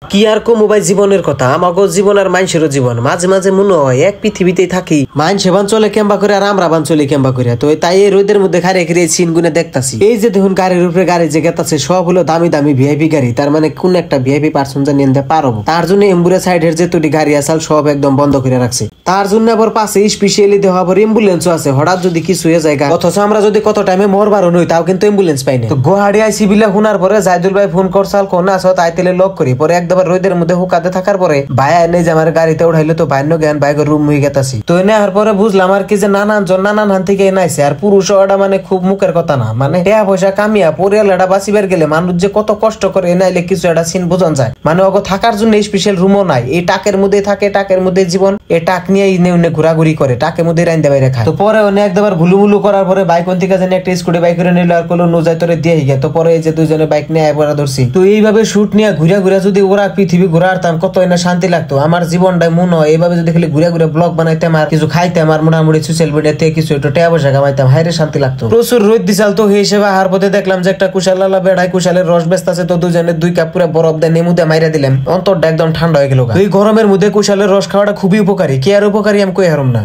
কি আর কো মোবাইল জীবনের কথা আমাগো জীবন আর মানুষেরও জীবন মাঝে মাঝে মনে হয় এক পৃথিবীতেই থাকি মানুষ বান চলে কেম্বা করে আর আমরা বান চলে কেম্বা করে তো তাই এই রোদের মধ্যে খারে খেয়ে সিন গুনে দেখতাছি এই যে দেখুন গাড়ির উপরে গাড়ি যে গেতাছে সব হলো দামি দামি ভিআইপি গাড়ি তার মানে কোন একটা ভিআইপি পার্সন জানি নিতে পারবো তার জন্য এম্বুলেন্স সাইডের যে দুটি গাড়ি আসাল সব একদম বন্ধ করে রাখছে তার জন্য আবার পাশে স্পেশালি দেওয়া আবার এম্বুলেন্সও আছে হঠাৎ যদি কিছু হয়ে যায় অথচ আমরা যদি কত টাইমে মরবার নই তাও কিন্তু এম্বুলেন্স পাই না তো গুয়াহাটি আইসি বিলা শোনার পরে জাইদুল ভাই ফোন করছাল কোন আসো তাই তেলে লক করি পরে একদম রোদের মধ্যে হুকাতে থাকার পরে ভাই এনে যে আমার গাড়িতে উঠাইলো তো বাইন্য জ্ঞান বাইকের রুম হয়ে গেতাছি তো এনে আর পরে বুঝলাম আর কি যে নানান হান থেকে এনাইছে আর পুরুষ ওটা মানে খুব মুখের কথা না মানে টাকা পয়সা কামিয়া পরিয়াল এটা বাঁচিবার গেলে মানুষ যে কত কষ্ট করে এনাইলে কিছু একটা সিন বোঝান যায় মানে ওগো থাকার জন্য স্পেশাল রুমও নাই এই টাকের মধ্যে থাকে টাকের মধ্যে জীবন এই টাক নিয়ে ইনে ঘোরাঘুরি করে টাকের মধ্যে রাইন্দা বাইরে খায় তো পরে অনেক একবার ভুলুমুলু করার পরে বাইক কোন থেকে জানি একটা স্কুটি বাইক করে নিল আর কলো নোজাই তোরে দিয়ে গিয়ে তো পরে এই যে দুইজনে বাইক নিয়ে একবার ধরছি তো এইভাবে শুট নিয়ে ঘুরা ঘুরা যদি ওরা পৃথিবী ঘুরাতাম কত না শান্তি লাগতো আমার জীবনটাই মনে হয় এইভাবে যদি খালি ঘুরে ঘুরে ব্লগ বানাইতাম আর কিছু খাইতাম আর মোটামুটি সোশ্যাল মিডিয়াতে কিছু একটু টাকা পয়সা কামাইতাম হাইরে শান্তি লাগতো প্রচুর রোদ দিশাল তো সেই হিসেবে হার পথে দেখলাম যে একটা কুশালালা বেড়াই কুশালের রস ব্যস্ত আছে তো দুজনে 2 কাপ পুরো বরফ দিয়ে নেমুতে মাইরা দিলাম অন্তরটা একদম ঠান্ডা হয়ে গেল এই গরমের মধ্যে কুশালের রস খাওয়াটা খুবই উপকারী কি আর উপকারী আমি কই হারম না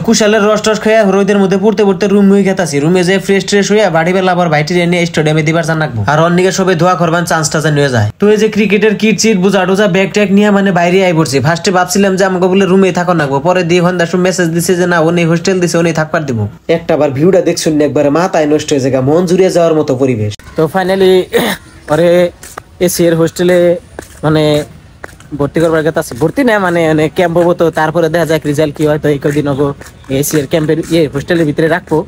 কুশালের রস টস খেয়ে রোদের মধ্যে পড়তে পড়তে রুম হয়ে গেতাছি রুমে যে ফ্রেশ ট্রেশ হয়ে বাড়ি বেলা আবার বাইটি এনে স্টেডিয়ামে দিবার চান রাখবো আর অন্যকে সবাই ধোয়া করবেন চান্সটা জান নিয়ে যায় তো এই যে ক্রিকেটের কিট চিট বুঝা টুজা ব্যাগ ট্যাগ নিয়ে মানে বাইরে আই পড়ছি ফার্স্টে ভাবছিলাম যে আমাকে বলে রুমে থাকো নাকবো পরে দিয়ে ঘন্টা মেসেজ দিছে যে না উনি হোস্টেল দিছে উনি থাকবার দিব একটা বার ভিউটা দেখছুন একবারে মাথায় নষ্ট হয়ে যায় মন জুড়িয়ে যাওয়ার মতো পরিবেশ তো ফাইনালি পরে এসি এর হোস্টেলে মানে ভর্তি করবার কথা আছে ভর্তি না মানে ক্যাম্প হবো তো তারপরে দেখা যাক রেজাল্ট কি হয় তো এই কদিন হবো এসি এর ক্যাম্পের হোস্টেলের ভিতরে রাখবো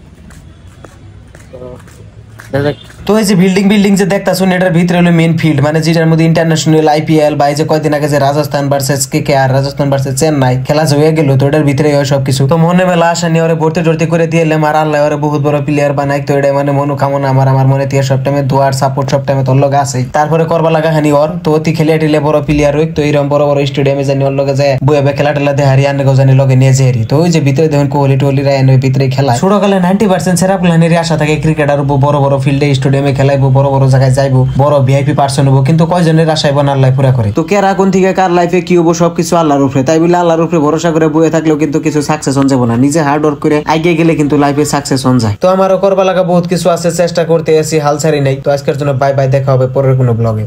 তো এই যে বিল্ডিং যে দেখতাছুন এটার ভিতরে হলো মেইন ফিল্ড মানে যেটার মধ্যে ইন্টারন্যাশনাল আইপিএল বা এই যে কয়দিন আগে যে Rajasthan versus KKR Rajasthan versus Chennai খেলা হয়ে গেল তো এটার ভিতরে হয় সবকিছু তো মনে মেলা আশা নিয়ে ওরে ভর্তি টর্তি করে দিয়ে এলাম আর আল্লাহ ওরে বহুত বড় প্লেয়ার বানাই তো এটা মানে মনোকামনা আমার মনে দিয়ে সব টাইমে দোয়ার সাপোর্ট সব টাইমে তোর লগে আছে তারপরে করবা লাগা হানি ওর তো অতি খেলে টিলে বড় প্লেয়ার হই তো এরকম বড় বড় স্টেডিয়ামে জানি ওর লগে যায় বইবে খেলা টেলা দিয়ে হারিয়ে আনে জানি লগে নিয়ে যাই তো ওই যে ভিতরে দেখুন কোহলি টোহলি রায় ওই ভিতরে খেলা ছোটকালে 90% সেরা প্লেয়ারের আশা থাকে ক্রিকেটার বড় বড় ফিল্ডে স্টেডিয়ামে খেলাইবো বড় বড় জায়গায় যাইবো বড় ভিআইপি পার্সন হবো কিন্তু কয়জনের আশায় বোন আল্লাহ পুরা করে তো কেরা কোন থেকে কার লাইফে কি হবো সবকিছু আল্লাহর উপরে তাই বলে আল্লাহর উপরে ভরসা করে বয়ে থাকলেও কিন্তু কিছু সাকসেস হন যাবো না নিজে হার্ড ওয়ার্ক করে আগে গেলে কিন্তু লাইফে সাকসেস হন যায় তো আমারও করবা লাগা বহুত কিছু আছে চেষ্টা করতে আসি হাল ছাড়ি নাই তো আজকের জন্য বাই বাই দেখা হবে পরের কোনো ব্লগে।